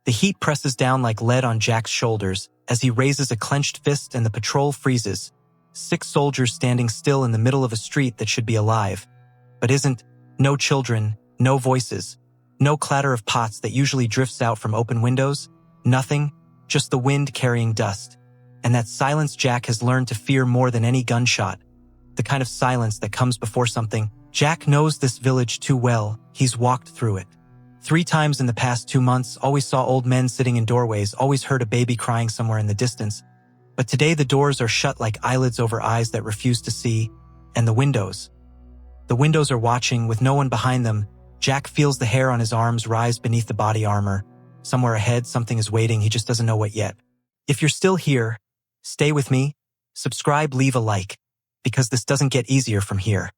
The heat presses down like lead on Jack's shoulders as he raises a clenched fist and the patrol freezes. 6 soldiers standing still in the middle of a street that should be alive, but isn't. No children, no voices, no clatter of pots that usually drifts out from open windows. Nothing, just the wind carrying dust. And that silence Jack has learned to fear more than any gunshot. The kind of silence that comes before something. Jack knows this village too well. He's walked through it. 3 times in the past 2 months, always saw old men sitting in doorways, always heard a baby crying somewhere in the distance. But today the doors are shut like eyelids over eyes that refuse to see, and the windows. The windows are watching with no one behind them. Jack feels the hair on his arms rise beneath the body armor. Somewhere ahead, something is waiting, he just doesn't know what yet. If you're still here, stay with me, subscribe, leave a like, because this doesn't get easier from here.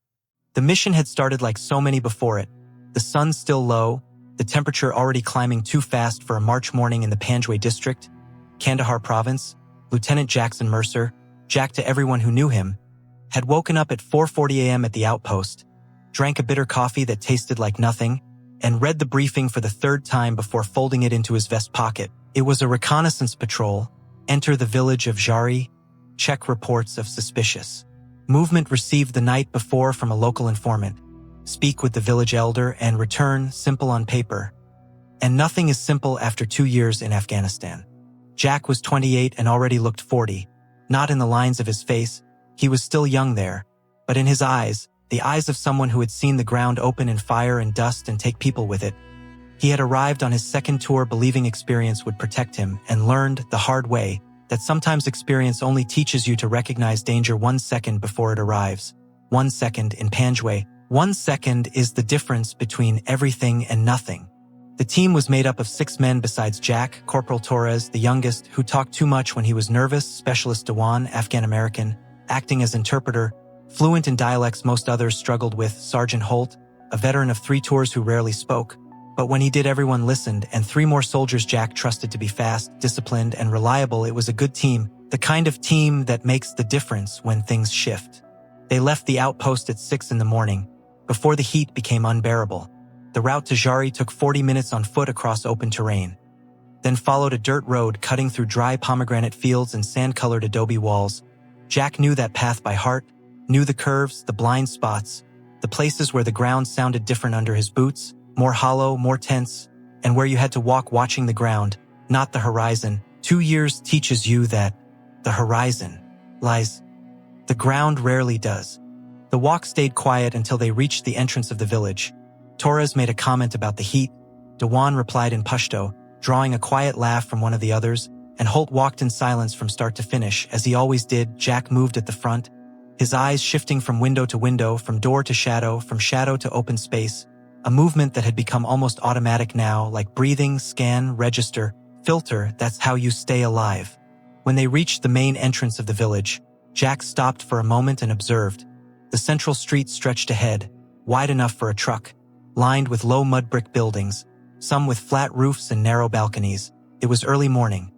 The mission had started like so many before it. The sun's still low, the temperature already climbing too fast for a March morning in the Panjwai district, Kandahar province. Lieutenant Jackson Mercer, Jack to everyone who knew him, had woken up at 4:40 a.m. at the outpost, drank a bitter coffee that tasted like nothing, and read the briefing for the 3rd time before folding it into his vest pocket. It was a reconnaissance patrol. Enter the village of Jari. Check reports of suspicious movement received the night before from a local informant. Speak with the village elder and return, simple on paper. And nothing is simple after 2 years in Afghanistan. Jack was 28 and already looked 40. Not in the lines of his face, he was still young there, but in his eyes, the eyes of someone who had seen the ground open in fire and dust and take people with it. He had arrived on his 2nd tour believing experience would protect him and learned the hard way that sometimes experience only teaches you to recognize danger 1 second before it arrives. 1 second in Panjwai. 1 second is the difference between everything and nothing. The team was made up of 6 men besides Jack, Corporal Torres, the youngest, who talked too much when he was nervous, Specialist Dewan, Afghan-American, acting as interpreter, fluent in dialects most others struggled with, Sergeant Holt, a veteran of 3 tours who rarely spoke, but when he did everyone listened, and 3 more soldiers Jack trusted to be fast, disciplined, and reliable. It was a good team, the kind of team that makes the difference when things shift. They left the outpost at 6 in the morning, before the heat became unbearable. The route to Jari took 40 minutes on foot across open terrain. Then followed a dirt road cutting through dry pomegranate fields and sand-colored adobe walls. Jack knew that path by heart, knew the curves, the blind spots, the places where the ground sounded different under his boots, more hollow, more tense, and where you had to walk watching the ground, not the horizon. 2 years teaches you that the horizon lies. The ground rarely does. The walk stayed quiet until they reached the entrance of the village. Torres made a comment about the heat. Dewan replied in Pashto, drawing a quiet laugh from one of the others, and Holt walked in silence from start to finish. As he always did, Jack moved at the front, his eyes shifting from window to window, from door to shadow, from shadow to open space, a movement that had become almost automatic now, like breathing, scan, register, filter. That's how you stay alive. When they reached the main entrance of the village, Jack stopped for a moment and observed. The central street stretched ahead, wide enough for a truck, lined with low mud brick buildings, some with flat roofs and narrow balconies. It was early morning.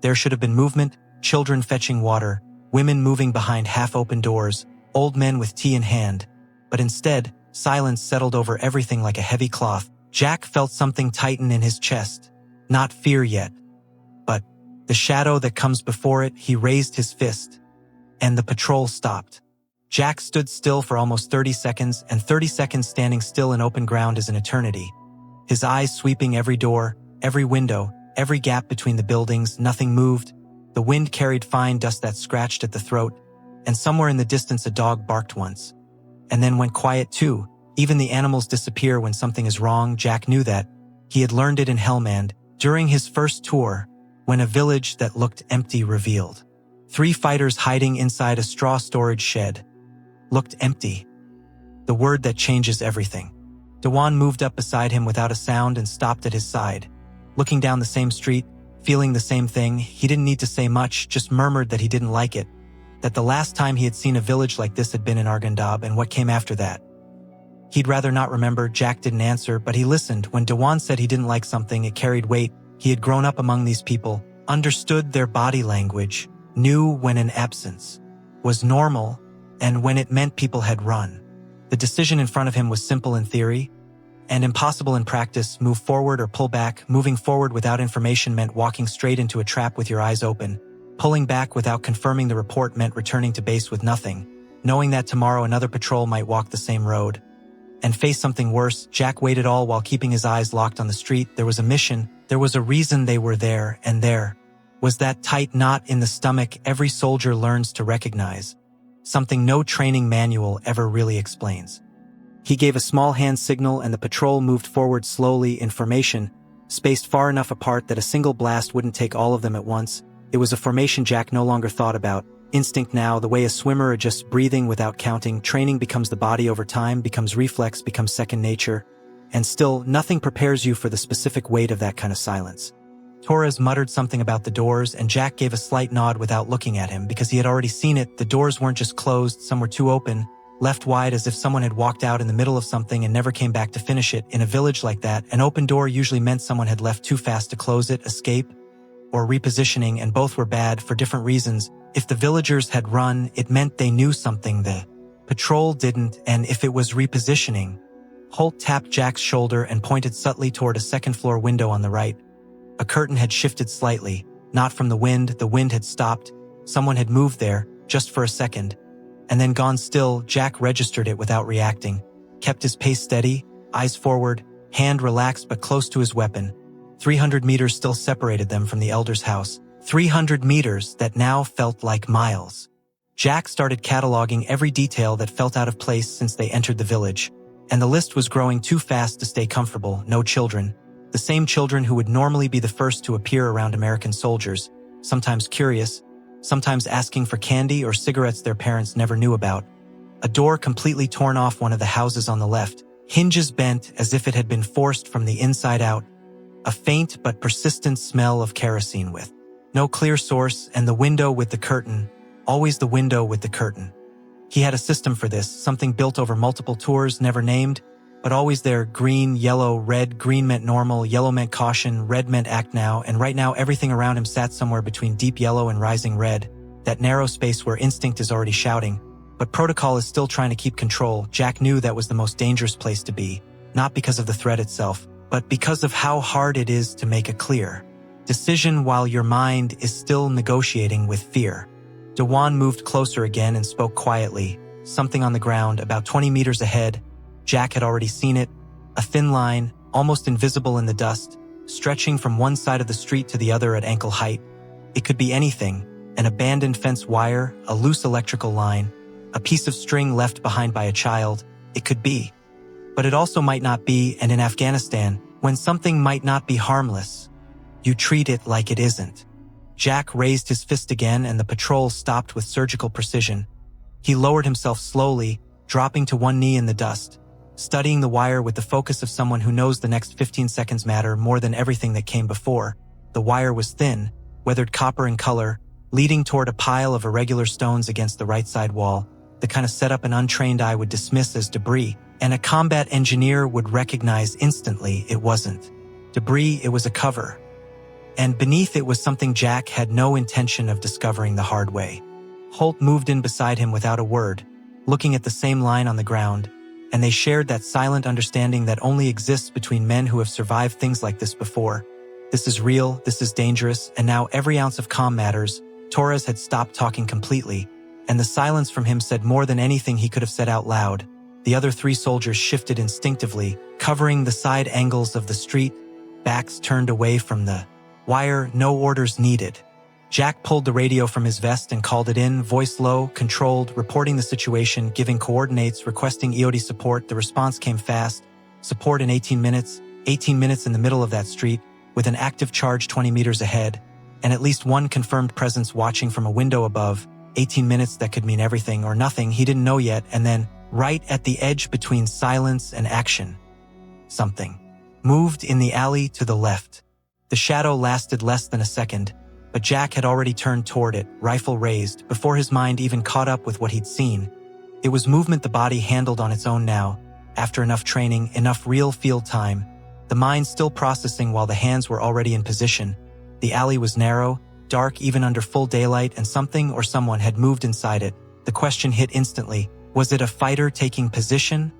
There should have been movement, children fetching water, women moving behind half-open doors, old men with tea in hand. But instead, silence settled over everything like a heavy cloth. Jack felt something tighten in his chest. Not fear yet, but the shadow that comes before it. He raised his fist, and the patrol stopped. Jack stood still for almost 30 seconds, and 30 seconds standing still in open ground is an eternity. His eyes sweeping every door, every window, every gap between the buildings. Nothing moved. The wind carried fine dust that scratched at the throat, and somewhere in the distance a dog barked once, and then went quiet too. Even the animals disappear when something is wrong. Jack knew that. He had learned it in Helmand, during his first tour, when a village that looked empty revealed. 3 fighters hiding inside a straw storage shed. Looked empty. The word that changes everything. Dewan moved up beside him without a sound and stopped at his side. Looking down the same street, feeling the same thing, he didn't need to say much, just murmured that he didn't like it. That the last time he had seen a village like this had been in Arghandab, and what came after that. He'd rather not remember. Jack didn't answer, but he listened. When Dewan said he didn't like something, it carried weight. He had grown up among these people, understood their body language, knew when an absence was normal, and when it meant people had run. The decision in front of him was simple in theory. and impossible in practice. Move forward or pull back. Moving forward without information meant walking straight into a trap with your eyes open. Pulling back without confirming the report meant returning to base with nothing, knowing that tomorrow another patrol might walk the same road and face something worse. Jack waited all while keeping his eyes locked on the street. There was a mission, there was a reason they were there, and there was that tight knot in the stomach every soldier learns to recognize, something no training manual ever really explains. He gave a small hand signal and the patrol moved forward slowly in formation, spaced far enough apart that a single blast wouldn't take all of them at once. It was a formation Jack no longer thought about. Instinct now, the way a swimmer adjusts breathing without counting. Training becomes the body over time, becomes reflex, becomes second nature. And still, nothing prepares you for the specific weight of that kind of silence. Torres muttered something about the doors, and Jack gave a slight nod without looking at him because he had already seen it. The doors weren't just closed, some were too open, left wide as if someone had walked out in the middle of something and never came back to finish it. In a village like that, an open door usually meant someone had left too fast to close it, escape, or repositioning, and both were bad for different reasons. If the villagers had run, it meant they knew something the patrol didn't, and if it was repositioning. Holt tapped Jack's shoulder and pointed subtly toward a second-floor window on the right. A curtain had shifted slightly, not from the wind had stopped. Someone had moved there, just for a second, and then gone still. Jack registered it without reacting, kept his pace steady, eyes forward, hand relaxed but close to his weapon. 300 meters still separated them from the elder's house. 300 meters that now felt like miles. Jack started cataloging every detail that felt out of place since they entered the village, and the list was growing too fast to stay comfortable. No children. The same children who would normally be the first to appear around American soldiers, sometimes curious, sometimes asking for candy or cigarettes their parents never knew about. A door completely torn off one of the houses on the left, hinges bent as if it had been forced from the inside out. A faint but persistent smell of kerosene with no clear source, and the window with the curtain, always the window with the curtain. He had a system for this, something built over multiple tours, never named, but always there. Green, yellow, red. Green meant normal, yellow meant caution, red meant act now, and right now everything around him sat somewhere between deep yellow and rising red, that narrow space where instinct is already shouting, but protocol is still trying to keep control. Jack knew that was the most dangerous place to be, not because of the threat itself, but because of how hard it is to make a clear decision while your mind is still negotiating with fear. Dewan moved closer again and spoke quietly, something on the ground about 20 meters ahead. Jack had already seen it, a thin line, almost invisible in the dust, stretching from one side of the street to the other at ankle height. It could be anything, an abandoned fence wire, a loose electrical line, a piece of string left behind by a child. It could be. But it also might not be, and in Afghanistan, when something might not be harmless, you treat it like it isn't. Jack raised his fist again and the patrol stopped with surgical precision. He lowered himself slowly, dropping to one knee in the dust, studying the wire with the focus of someone who knows the next 15 seconds matter more than everything that came before. The wire was thin, weathered copper in color, leading toward a pile of irregular stones against the right side wall, the kind of setup an untrained eye would dismiss as debris, and a combat engineer would recognize instantly it wasn't debris, it was a cover. And beneath it was something Jack had no intention of discovering the hard way. Holt moved in beside him without a word, looking at the same line on the ground, and they shared that silent understanding that only exists between men who have survived things like this before. This is real, this is dangerous, and now every ounce of calm matters. Torres had stopped talking completely, and the silence from him said more than anything he could have said out loud. The other three soldiers shifted instinctively, covering the side angles of the street, backs turned away from the wire, no orders needed. Jack pulled the radio from his vest and called it in, voice low, controlled, reporting the situation, giving coordinates, requesting EOD support. The response came fast. Support in 18 minutes. 18 minutes in the middle of that street, with an active charge 20 meters ahead, and at least one confirmed presence watching from a window above. 18 minutes that could mean everything or nothing, he didn't know yet, and then, right at the edge between silence and action, something moved in the alley to the left. The shadow lasted less than a second, but Jack had already turned toward it, rifle raised, before his mind even caught up with what he'd seen. It was movement the body handled on its own now, after enough training, enough real field time, the mind still processing while the hands were already in position. The alley was narrow, dark even under full daylight, and something or someone had moved inside it. The question hit instantly. Was it a fighter taking position?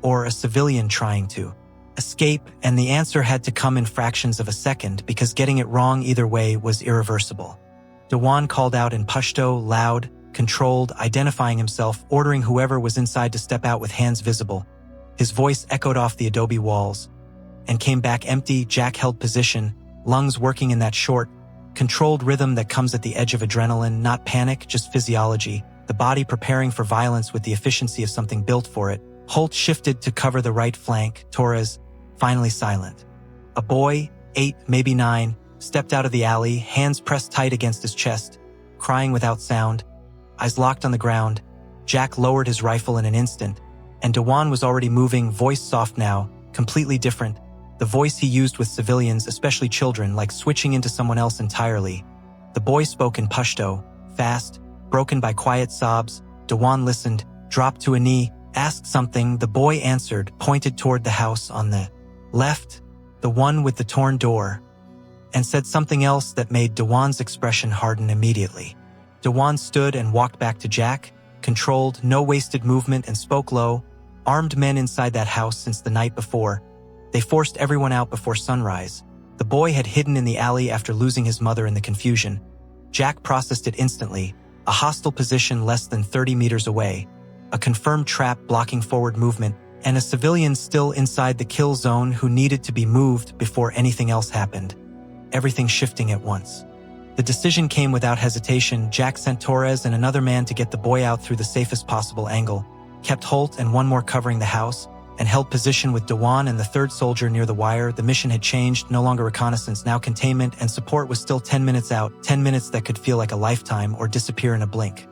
Or a civilian trying to escape, and the answer had to come in fractions of a second because getting it wrong either way was irreversible. Dewan called out in Pashto, loud, controlled, identifying himself, ordering whoever was inside to step out with hands visible. His voice echoed off the adobe walls and came back empty. Jack held position, lungs working in that short, controlled rhythm that comes at the edge of adrenaline, not panic, just physiology, the body preparing for violence with the efficiency of something built for it. Holt shifted to cover the right flank, Torres, finally silent. A boy, 8, maybe 9, stepped out of the alley, hands pressed tight against his chest, crying without sound, eyes locked on the ground. Jack lowered his rifle in an instant, and Dewan was already moving, voice soft now, completely different. The voice he used with civilians, especially children, like switching into someone else entirely. The boy spoke in Pashto, fast, broken by quiet sobs. Dewan listened, dropped to a knee, asked something. The boy answered, pointed toward the house on the left, the one with the torn door, and said something else that made Dewan's expression harden immediately. Dewan stood and walked back to Jack, controlled, no wasted movement, and spoke low. Armed men inside that house since the night before. They forced everyone out before sunrise. The boy had hidden in the alley after losing his mother in the confusion. Jack processed it instantly. A hostile position less than 30 meters away. A confirmed trap blocking forward movement, and a civilian still inside the kill zone who needed to be moved before anything else happened. Everything shifting at once. The decision came without hesitation. Jack sent Torres and another man to get the boy out through the safest possible angle, kept Holt and one more covering the house, and held position with Dewan and the third soldier near the wire. The mission had changed, no longer reconnaissance, now containment, and support was still 10 minutes out, 10 minutes that could feel like a lifetime or disappear in a blink.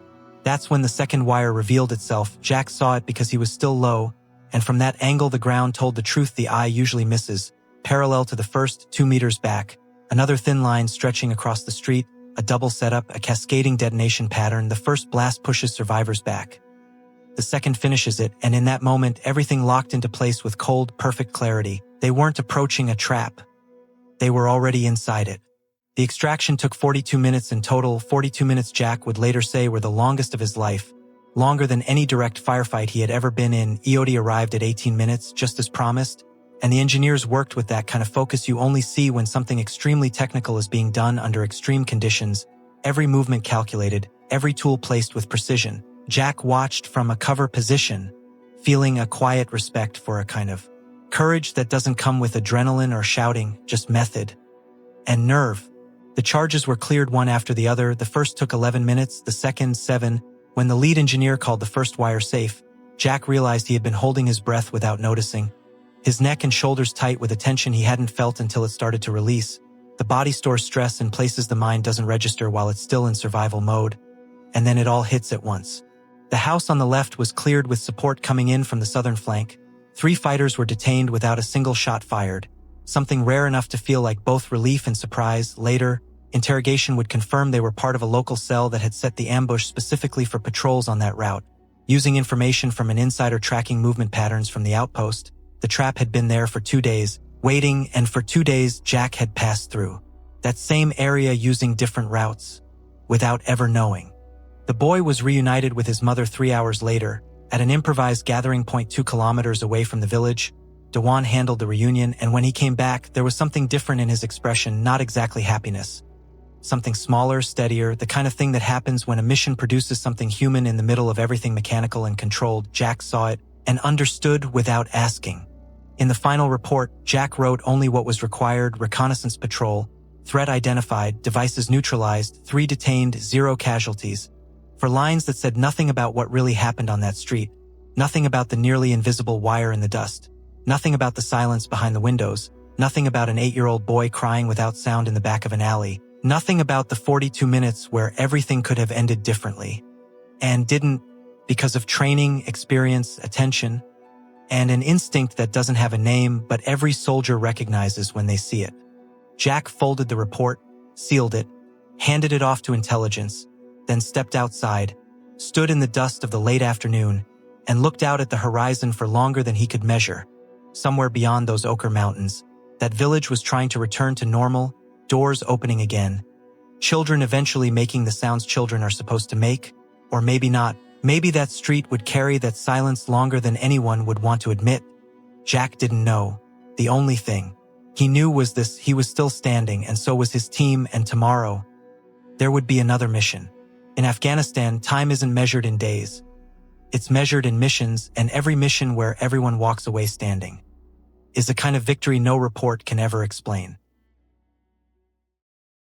That's when the second wire revealed itself. Jack saw it because he was still low, and from that angle the ground told the truth the eye usually misses. Parallel to the first, 2 meters back, another thin line stretching across the street, a double setup, a cascading detonation pattern. The first blast pushes survivors back. The second finishes it, and in that moment everything locked into place with cold, perfect clarity. They weren't approaching a trap. They were already inside it. The extraction took 42 minutes in total. 42 minutes, Jack would later say, were the longest of his life. Longer than any direct firefight he had ever been in. EOD arrived at 18 minutes, just as promised, and the engineers worked with that kind of focus you only see when something extremely technical is being done under extreme conditions. Every movement calculated, every tool placed with precision. Jack watched from a cover position, feeling a quiet respect for a kind of courage that doesn't come with adrenaline or shouting, just method and nerve. The charges were cleared one after the other. The first took 11 minutes, the second 7. When the lead engineer called the first wire safe, Jack realized he had been holding his breath without noticing. His neck and shoulders tight with a tension he hadn't felt until it started to release. The body stores stress in places the mind doesn't register while it's still in survival mode. And then it all hits at once. The house on the left was cleared with support coming in from the southern flank. 3 fighters were detained without a single shot fired, something rare enough to feel like both relief and surprise. Later, interrogation would confirm they were part of a local cell that had set the ambush specifically for patrols on that route. Using information from an insider tracking movement patterns from the outpost, the trap had been there for 2 days, waiting, and for 2 days Jack had passed through that same area using different routes, without ever knowing. The boy was reunited with his mother 3 hours later, at an improvised gathering point 2 kilometers away from the village. Dewan handled the reunion, and when he came back, there was something different in his expression, not exactly happiness. Something smaller, steadier, the kind of thing that happens when a mission produces something human in the middle of everything mechanical and controlled. Jack saw it and understood without asking. In the final report, Jack wrote only what was required: reconnaissance patrol, threat identified, devices neutralized, 3 detained, 0 casualties. For lines that said nothing about what really happened on that street, nothing about the nearly invisible wire in the dust, nothing about the silence behind the windows, nothing about an 8-year-old boy crying without sound in the back of an alley, nothing about the 42 minutes where everything could have ended differently. And didn't, because of training, experience, attention, and an instinct that doesn't have a name but every soldier recognizes when they see it. Jack folded the report, sealed it, handed it off to intelligence, then stepped outside, stood in the dust of the late afternoon, and looked out at the horizon for longer than he could measure. Somewhere beyond those ochre mountains, that village was trying to return to normal, doors opening again. Children eventually making the sounds children are supposed to make, or maybe not. Maybe that street would carry that silence longer than anyone would want to admit. Jack didn't know. The only thing he knew was this: he was still standing, and so was his team, and tomorrow there would be another mission. In Afghanistan, time isn't measured in days. It's measured in missions, and every mission where everyone walks away standing is a kind of victory no report can ever explain.